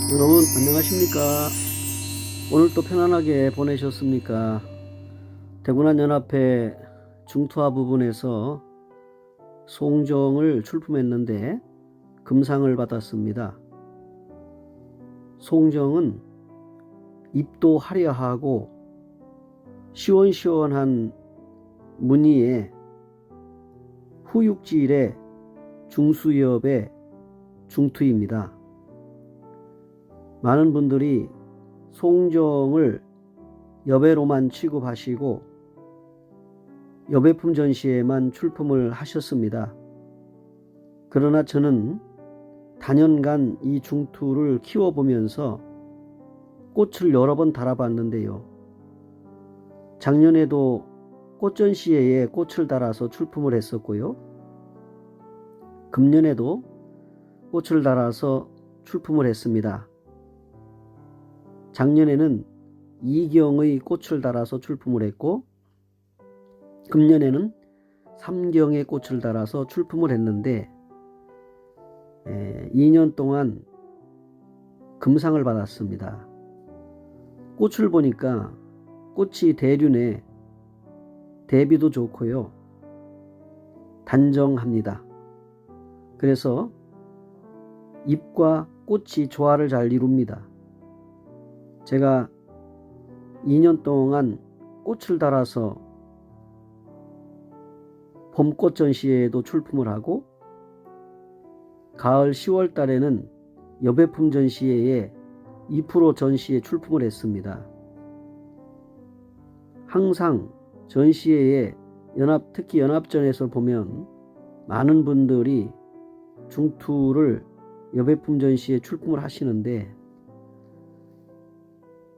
여러분 안녕하십니까? 오늘 또 편안하게 보내셨습니까? 대군안연합회 중투화 부분에서 송정을 출품했는데 금상을 받았습니다. 송정은 입도 화려하고 시원시원한 무늬의 후육질의 중수엽의 중투입니다. 많은 분들이 송정을 여배로만 취급하시고 여배품 전시에만 출품을 하셨습니다. 그러나 저는 단연간 이 중투를 키워보면서 꽃을 여러 번 달아봤는데요. 작년에도 꽃전시회에 꽃을 달아서 출품을 했었고요. 금년에도 꽃을 달아서 출품을 했습니다. 작년에는 이경의 꽃을 달아서 출품을 했고 금년에는 삼경의 꽃을 달아서 출품을 했는데 2년 동안 금상을 받았습니다. 꽃을 보니까 꽃이 대륜에 대비도 좋고요. 단정합니다. 그래서 잎과 꽃이 조화를 잘 이룹니다. 제가 2년 동안 꽃을 달아서 봄꽃 전시회에도 출품을 하고 가을 10월 달에는 여배품 전시회에 2% 전시에 출품을 했습니다. 항상 전시회에 특히 연합전에서 보면 많은 분들이 중투를 여배품 전시에 출품을 하시는데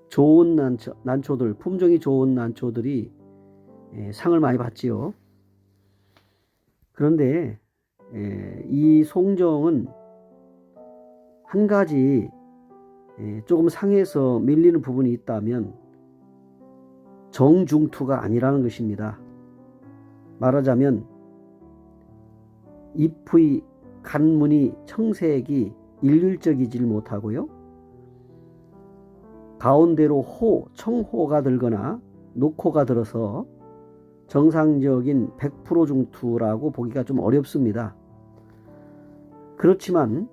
좋은 난초들, 품종이 좋은 난초들이 상을 많이 받지요. 그런데 이 송정은 한 가지 조금 상에서 밀리는 부분이 있다면 정중투가 아니라는 것입니다. 말하자면 잎의 간무늬 청색이 일률적이질 못하고요. 가운데로 청호가 들거나 녹호가 들어서 정상적인 100% 중투라고 보기가 좀 어렵습니다. 그렇지만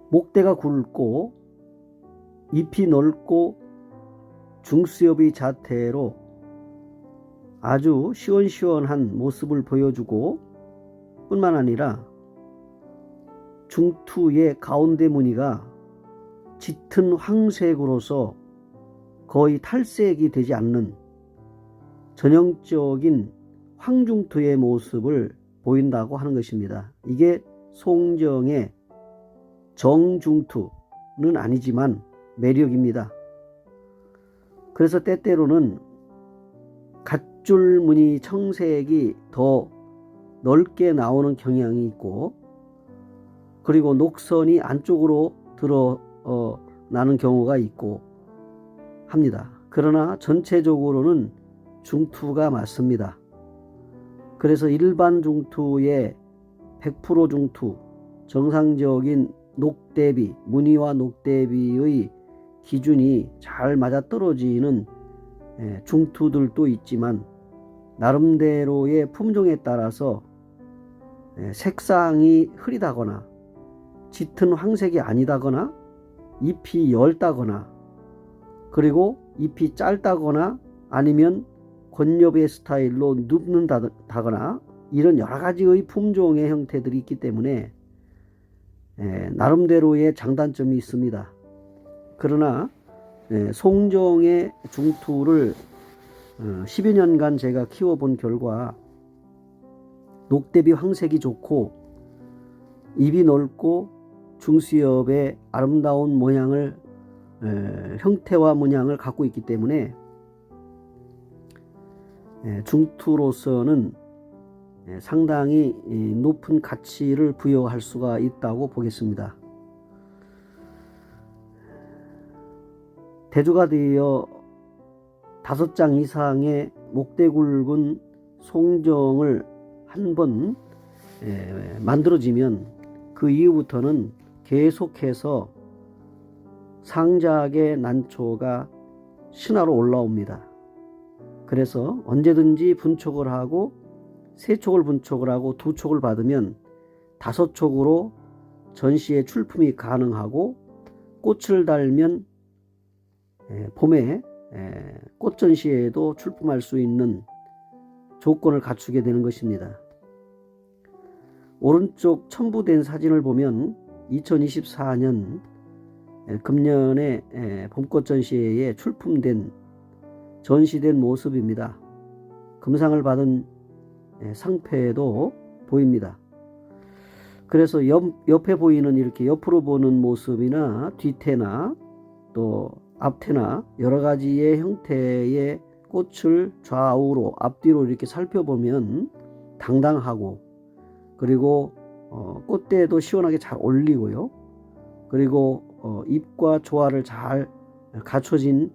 목대가 굵고 잎이 넓고 중수엽의 자태로 아주 시원시원한 모습을 보여주고 뿐만 아니라 중투의 가운데 무늬가 짙은 황색으로서 거의 탈색이 되지 않는 전형적인 황중투의 모습을 보인다고 하는 것입니다. 이게 송정의 정중투는 아니지만 매력입니다. 그래서 때때로는 갓줄 무늬 청색이 더 넓게 나오는 경향이 있고 그리고 녹선이 안쪽으로 나는 경우가 있고 합니다. 그러나 전체적으로는 중투가 맞습니다. 그래서 일반 중투의 100% 중투, 정상적인 녹대비, 무늬와 녹대비의 기준이 잘 맞아떨어지는 중투들도 있지만 나름대로의 품종에 따라서 색상이 흐리다거나 짙은 황색이 아니다거나 잎이 엷다거나 그리고 잎이 짧다거나 아니면 권엽의 스타일로 눕는다거나 이런 여러 가지의 품종의 형태들이 있기 때문에 나름대로의 장단점이 있습니다. 그러나 송정의 중투를 10여 년간 제가 키워본 결과 녹대비 황색이 좋고 잎이 넓고 중수엽의 아름다운 모양을 형태와 모양을 갖고 있기 때문에 중투로서는 상당히 높은 가치를 부여할 수가 있다고 보겠습니다. 대조가 되어 5장 이상의 목대 굵은 송정을 한번 만들어지면 그 이후부터는 계속해서 상작의 난초가 신화로 올라옵니다. 그래서 언제든지 분촉을 하고 3촉을 분촉을 하고 2촉을 받으면 5촉으로 전시에 출품이 가능하고 꽃을 달면 봄에 꽃 전시회에도 출품할 수 있는 조건을 갖추게 되는 것입니다. 오른쪽 첨부된 사진을 보면 2024년 금년에 봄꽃 전시회에 출품된 전시된 모습입니다. 금상을 받은 상패도 보입니다. 그래서 옆에 보이는 이렇게 옆으로 보는 모습이나 뒤태나 또 앞태나 여러 가지의 형태의 꽃을 좌우로 앞뒤로 이렇게 살펴보면 당당하고, 그리고 꽃대도 시원하게 잘 올리고요. 그리고 잎과 조화를 잘 갖춰진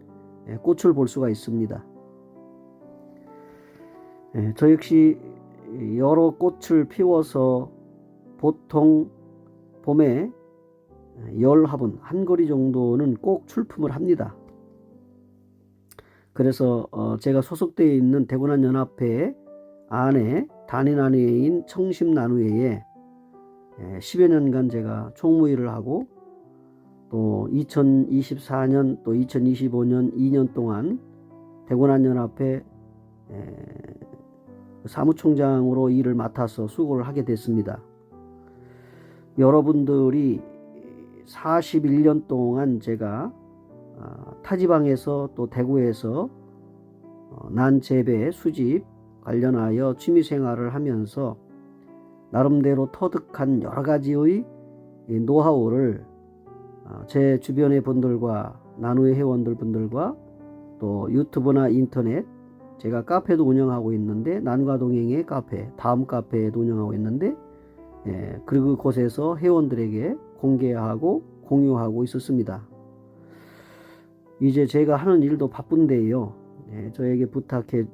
꽃을 볼 수가 있습니다. 저 역시 여러 꽃을 피워서 보통 봄에 10화분, 한 거리 정도는 꼭 출품을 합니다. 그래서 제가 소속되어 있는 대구난연합회 안에 단위나무회인 청심나무회에 10여 년간 제가 총무일을 하고, 또 2024년 또 2025년 2년 동안 대구난연합회 사무총장으로 일을 맡아서 수고를 하게 됐습니다. 여러분들이 41년 동안 제가 타지방에서 또 대구에서 난 재배, 수집 관련하여 취미생활을 하면서 나름대로 터득한 여러 가지의 노하우를 제 주변의 분들과 나누의 회원들 분들과 또 유튜브나 인터넷, 제가 카페도 운영하고 있는데 난과 동행의 카페, 다음 카페도 운영하고 있는데 그리고 곳에서 회원들에게 공개하고 공유하고 있었습니다. 이제 제가 하는 일도 바쁜데요. 저에게 부탁을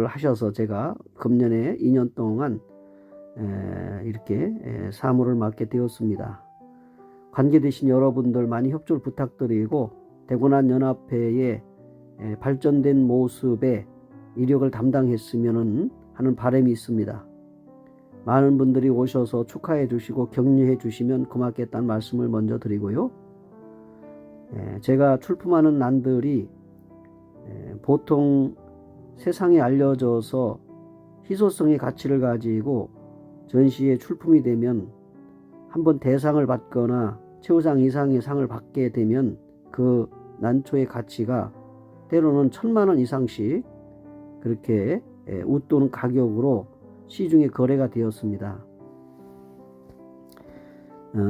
하셔서 제가 금년에 2년 동안 이렇게 사무를 맡게 되었습니다. 관계되신 여러분들 많이 협조를 부탁드리고, 대구난연합회의 발전된 모습에 이력을 담당했으면 하는 바람이 있습니다. 많은 분들이 오셔서 축하해 주시고 격려해 주시면 고맙겠다는 말씀을 먼저 드리고요. 제가 출품하는 난들이 보통 세상에 알려져서 희소성의 가치를 가지고 전시에 출품이 되면 한번 대상을 받거나 최우상 이상의 상을 받게 되면 그 난초의 가치가 때로는 1,000만 원 이상씩 그렇게 웃도는 가격으로 시중에 거래가 되었습니다.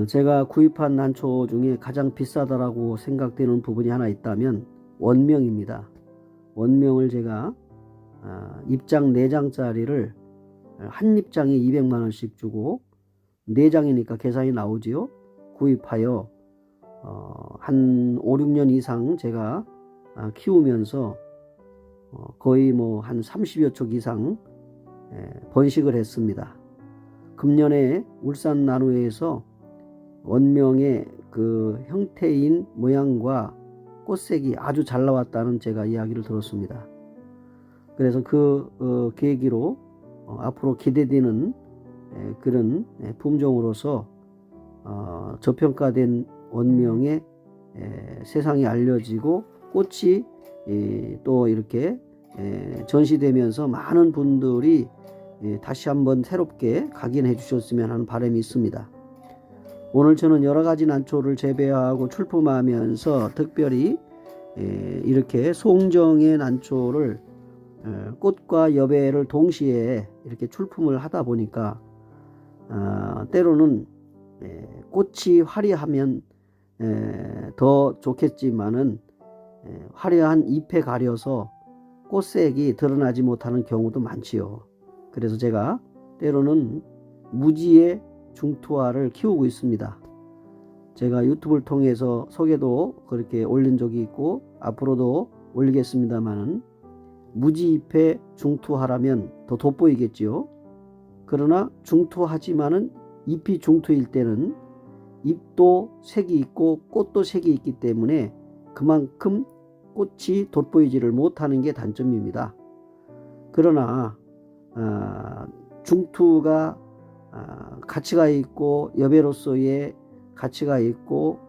제가 구입한 난초 중에 가장 비싸다라고 생각되는 부분이 하나 있다면 원명입니다. 원명을 제가 입장 4장짜리를 한 입장에 200만 원씩 주고 4장이니까 계산이 나오지요. 구입하여 한 5, 6년 이상 제가 키우면서 거의 뭐 한 30여 촉 이상 번식을 했습니다. 금년에 울산 나루에서 원명의 그 형태인 모양과 꽃색이 아주 잘 나왔다는 제가 이야기를 들었습니다. 그래서 그 계기로 앞으로 기대되는 그런 품종으로서 저평가된 원명의 세상에 알려지고 꽃이 또 이렇게 전시되면서 많은 분들이 다시 한번 새롭게 각인해 주셨으면 하는 바람이 있습니다. 오늘 저는 여러 가지 난초를 재배하고 출품하면서 특별히 이렇게 송정의 난초를 꽃과 여배를 동시에 이렇게 출품을 하다 보니까 때로는 꽃이 화려하면 더 좋겠지만은 화려한 잎에 가려서 꽃색이 드러나지 못하는 경우도 많지요. 그래서 제가 때로는 무지의 중투화를 키우고 있습니다. 제가 유튜브를 통해서 소개도 그렇게 올린 적이 있고 앞으로도 올리겠습니다만은 무지잎의 중투화라면 더 돋보이겠지요. 그러나 중투하지만은 잎이 중투일 때는 잎도 색이 있고 꽃도 색이 있기 때문에 그만큼 꽃이 돋보이지를 못하는 게 단점입니다. 그러나 중투가 가치가 있고 여배로서의 가치가 있고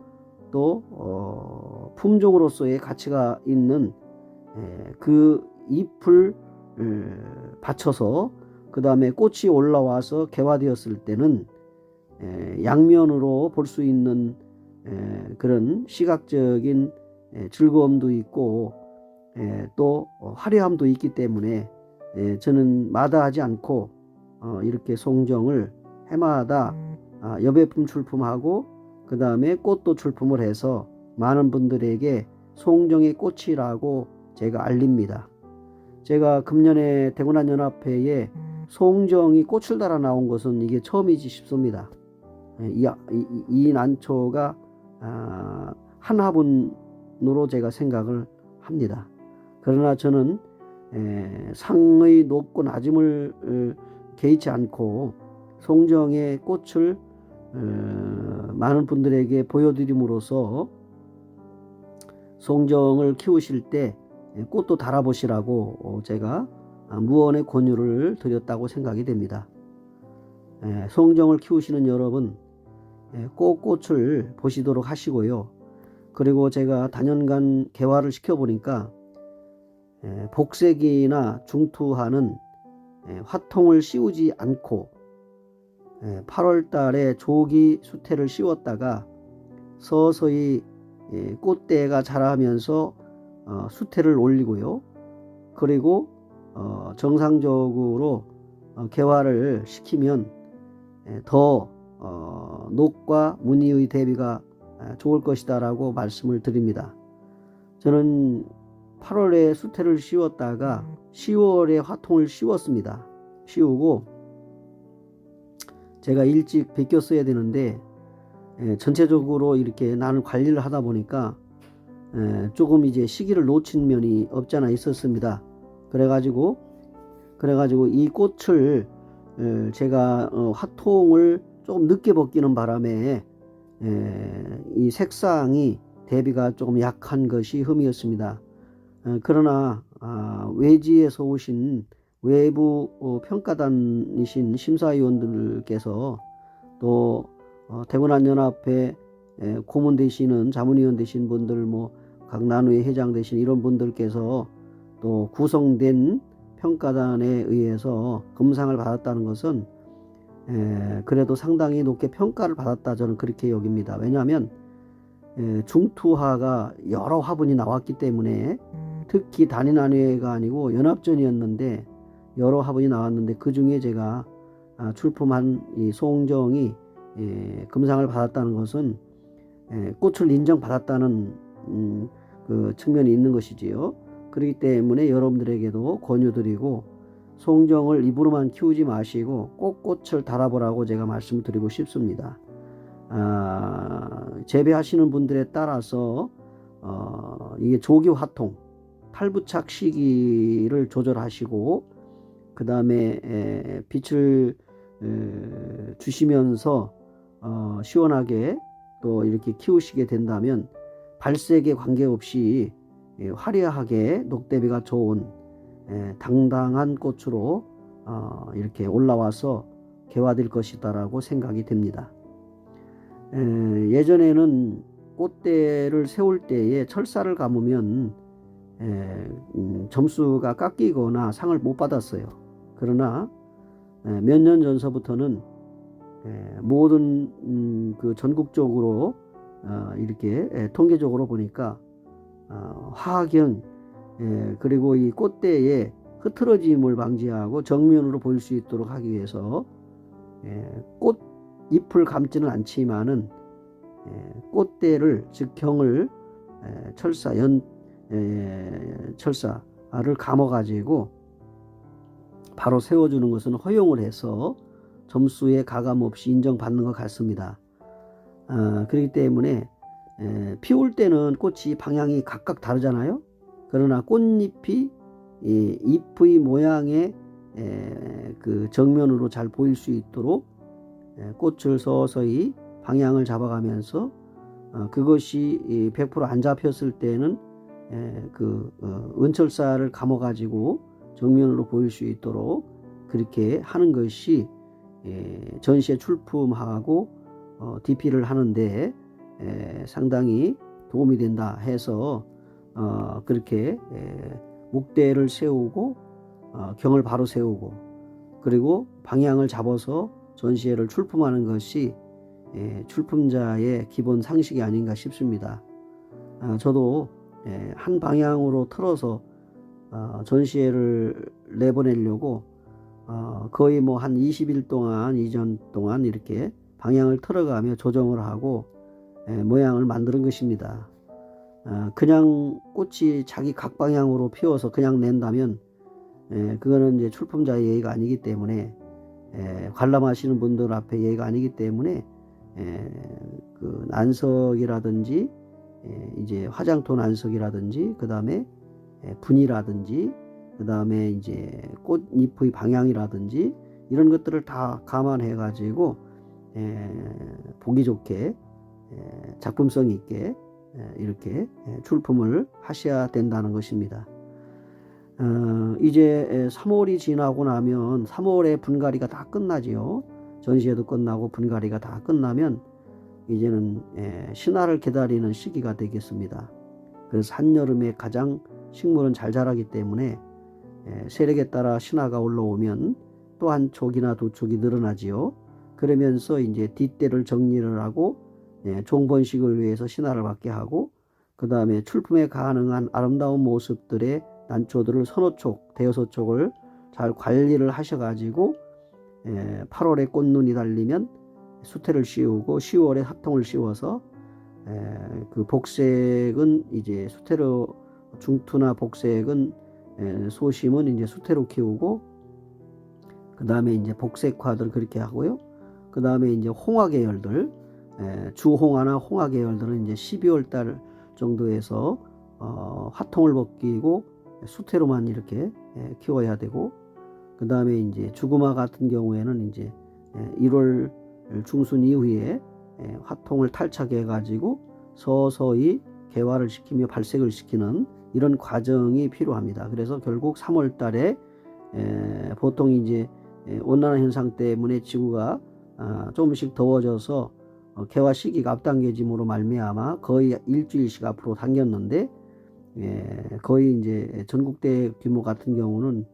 또 품종으로서의 가치가 있는 그 잎을 받쳐서 그 다음에 꽃이 올라와서 개화되었을 때는 양면으로 볼 수 있는 그런 시각적인 즐거움도 있고 또 화려함도 있기 때문에 저는 마다하지 않고 이렇게 송정을 해마다 여배품 출품하고 그 다음에 꽃도 출품을 해서 많은 분들에게 송정의 꽃이라고 제가 알립니다. 제가 금년에 대구난연합회에 송정이 꽃을 달아 나온 것은 이게 처음이지 싶습니다. 이 난초가 한 화분으로 제가 생각을 합니다. 그러나 저는 상의 높고 낮음을 개의치 않고 송정의 꽃을 많은 분들에게 보여드림으로써 송정을 키우실 때 꽃도 달아보시라고 제가 무언의 권유를 드렸다고 생각이 됩니다. 송정을 키우시는 여러분 꼭 꽃을 보시도록 하시고요. 그리고 제가 단연간 개화를 시켜보니까 복색이나 중투하는 화통을 씌우지 않고 8월 달에 조기 수태를 씌웠다가 서서히 꽃대가 자라면서 수태를 올리고요. 그리고 정상적으로 개화를 시키면 더 녹과 무늬의 대비가 좋을 것이다 라고 말씀을 드립니다. 저는 8월에 수태를 씌웠다가 10월에 화통을 씌웠습니다. 씌우고 제가 일찍 베꼈어야 되는데 전체적으로 이렇게 나는 관리를 하다 보니까 조금 이제 시기를 놓친 면이 없잖아 있었습니다. 그래가지고 이 꽃을 제가 화통을 조금 늦게 벗기는 바람에 이 색상이 대비가 조금 약한 것이 흠이었습니다. 그러나 외지에서 오신 외부 평가단이신 심사위원들께서 또 대구난연합회 고문 되시는 자문위원 되신 분들 각 나누의 회장 되신 이런 분들께서 또 구성된 평가단에 의해서 검상을 받았다는 것은 그래도 상당히 높게 평가를 받았다 저는 그렇게 여깁니다. 왜냐하면 중투화가 여러 화분이 나왔기 때문에 특히 단인안회가 아니고 연합전이었는데 여러 화분이 나왔는데 그 중에 제가 출품한 이 송정이 금상을 받았다는 것은 꽃을 인정받았다는 그 측면이 있는 것이지요. 그렇기 때문에 여러분들에게도 권유드리고 송정을 입으로만 키우지 마시고 꼭 꽃을 달아보라고 제가 말씀드리고 싶습니다. 재배하시는 분들에 따라서 이게 조기 화통, 탈부착 시기를 조절하시고 그 다음에 빛을 주시면서 시원하게 또 이렇게 키우시게 된다면 발색에 관계없이 화려하게 녹대비가 좋은 당당한 꽃으로 이렇게 올라와서 개화될 것이다라고 생각이 됩니다. 예전에는 꽃대를 세울 때에 철사를 감으면 점수가 깎이거나 상을 못 받았어요. 그러나 몇 년 전서부터는 모든 그 전국적으로 이렇게 통계적으로 보니까 화경 그리고 이 꽃대의 흐트러짐을 방지하고 정면으로 보일 수 있도록 하기 위해서 꽃잎을 감지는 않지만은 꽃대를 즉 경을 철사를 감아 가지고 바로 세워주는 것은 허용을 해서 점수에 가감 없이 인정받는 것 같습니다. 그렇기 때문에 피울 때는 꽃이 방향이 각각 다르잖아요. 그러나 꽃잎이 잎의 모양의 그 정면으로 잘 보일 수 있도록 꽃을 서서히 방향을 잡아가면서 그것이 100% 안 잡혔을 때는 은철사를 감아가지고 정면으로 보일 수 있도록 그렇게 하는 것이 전시에 출품하고 DP를 하는데 상당히 도움이 된다 해서 그렇게 목대를 세우고 경을 바로 세우고 그리고 방향을 잡아서 전시회를 출품하는 것이 출품자의 기본 상식이 아닌가 싶습니다. 저도 한 방향으로 틀어서 전시회를 내보내려고 거의 뭐 한 20일 동안 이전 동안 이렇게 방향을 틀어가며 조정을 하고 모양을 만드는 것입니다. 그냥 꽃이 자기 각방향으로 피워서 그냥 낸다면 그거는 이제 출품자의 예의가 아니기 때문에 관람하시는 분들 앞에 예의가 아니기 때문에 그 난석이라든지 이제 화장토 난석이라든지 그 다음에 분이라든지 그 다음에 이제 꽃잎의 방향이라든지 이런 것들을 다 감안해 가지고 보기 좋게 작품성 있게 이렇게 출품을 하셔야 된다는 것입니다. 이제 3월이 지나고 나면 3월에 분갈이가 다 끝나지요. 전시회도 끝나고 분갈이가 다 끝나면 이제는 신화를 기다리는 시기가 되겠습니다. 그래서 한여름에 가장 식물은 잘 자라기 때문에 세력에 따라 신화가 올라오면 또 한 촉이나 두 촉이 늘어나지요. 그러면서 이제 뒷대를 정리를 하고 종번식을 위해서 신화를 받게 하고 그 다음에 출품에 가능한 아름다운 모습들의 난초들을 서너 촉, 대여섯 촉을 잘 관리를 하셔가지고 8월에 꽃눈이 달리면 수태를 씌우고 10월에 합통을 씌워서 그 복색은 이제 수태로 중투나 복색은 소심은 이제 수태로 키우고 그 다음에 이제 복색화들 그렇게 하고요. 그 다음에 이제 홍화 계열들 주홍화나 홍화 계열들은 이제 12월 달 정도에서 화통을 벗기고 수태로만 이렇게 키워야 되고 그 다음에 이제 주구마 같은 경우에는 이제 1월 중순 이후에 화통을 탈착해 가지고 서서히 개화를 시키며 발색을 시키는 이런 과정이 필요합니다. 그래서 결국 3월 달에 보통 이제 온난화 현상 때문에 지구가 조금씩 더워져서 개화 시기가 앞당겨짐으로 말미암아 거의 일주일씩 앞으로 당겼는데 거의 이제 전국대 규모 같은 경우는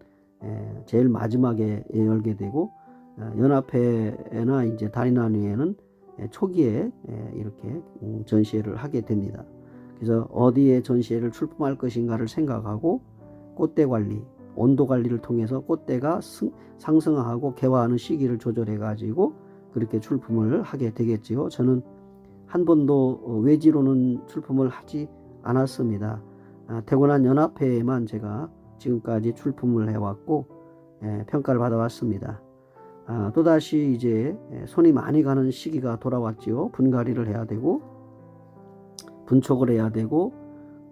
제일 마지막에 열게 되고 연합회나 이제 단위나뉘에는 초기에 이렇게 전시회를 하게 됩니다. 그래서 어디에 전시회를 출품할 것인가를 생각하고 꽃대 관리, 온도 관리를 통해서 꽃대가 상승하고 개화하는 시기를 조절해 가지고 그렇게 출품을 하게 되겠지요. 저는 한 번도 외지로는 출품을 하지 않았습니다. 태고난 연합회에만 제가 지금까지 출품을 해왔고 평가를 받아왔습니다. 또다시 이제 손이 많이 가는 시기가 돌아왔지요. 분갈이를 해야 되고 분촉을 해야 되고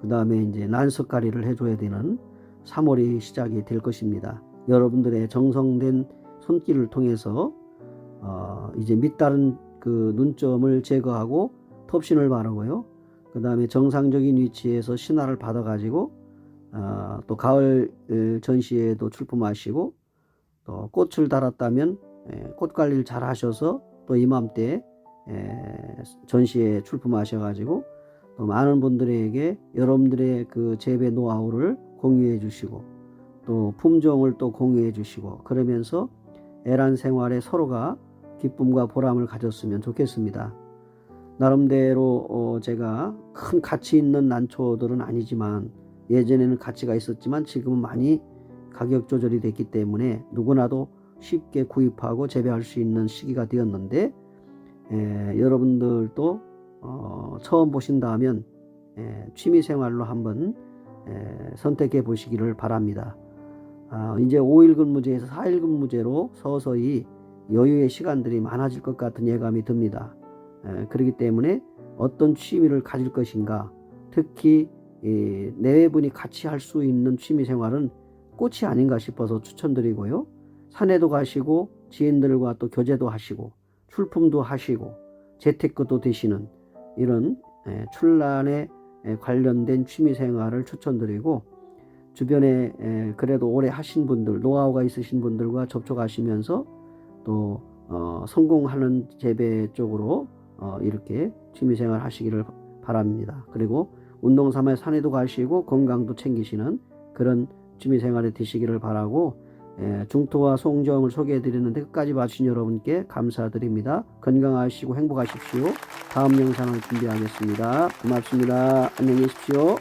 그 다음에 이제 난석갈이를 해줘야 되는 3월이 시작이 될 것입니다. 여러분들의 정성된 손길을 통해서 이제 밑다른 그 눈점을 제거하고 톱신을 바르고요. 그 다음에 정상적인 위치에서 신화를 받아가지고 또 가을 전시회도 출품하시고 또 꽃을 달았다면 꽃 관리를 잘 하셔서 또 이맘때 전시회에 출품하셔가지고 또 많은 분들에게 여러분들의 그 재배 노하우를 공유해 주시고 또 품종을 또 공유해 주시고 그러면서 애란 생활에 서로가 기쁨과 보람을 가졌으면 좋겠습니다. 나름대로 제가 큰 가치 있는 난초들은 아니지만 예전에는 가치가 있었지만 지금은 많이 가격 조절이 됐기 때문에 누구나도 쉽게 구입하고 재배할 수 있는 시기가 되었는데 여러분들도 처음 보신다면 취미생활로 한번 선택해 보시기를 바랍니다. 이제 5일 근무제에서 4일 근무제로 서서히 여유의 시간들이 많아질 것 같은 예감이 듭니다. 그렇기 때문에 어떤 취미를 가질 것인가, 특히 내외분이 같이 할 수 있는 취미생활은 꽃이 아닌가 싶어서 추천드리고요. 산에도 가시고 지인들과 또 교제도 하시고 출품도 하시고 재테크도 되시는 이런 출란에 관련된 취미생활을 추천드리고, 주변에 그래도 오래 하신 분들, 노하우가 있으신 분들과 접촉하시면서 또 성공하는 재배 쪽으로 이렇게 취미생활 하시기를 바랍니다. 그리고 운동 삼아 산에도 가시고 건강도 챙기시는 그런 취미생활이 되시기를 바라고, 중토와 송정을 소개해 드렸는데 끝까지 봐주신 여러분께 감사드립니다. 건강하시고 행복하십시오. 다음 영상을 준비하겠습니다. 고맙습니다. 안녕히 계십시오.